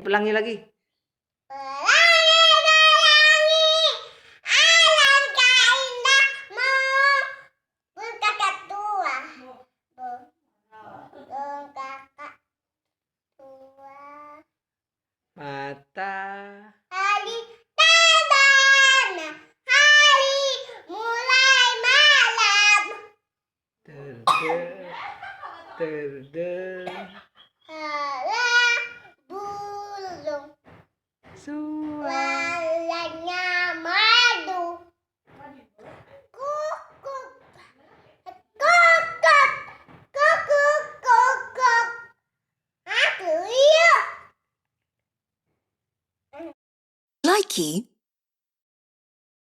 Ulangi lagi. Pelangi, alangkah indahmu berkakak tua. Berkakak tua. Mata. Hari tadana, hari mulai malam. Terde. Hala burung. Suaranya madu. Kukuk. Kukuk. Kukuk. Kukuk. Aku yuk. Likey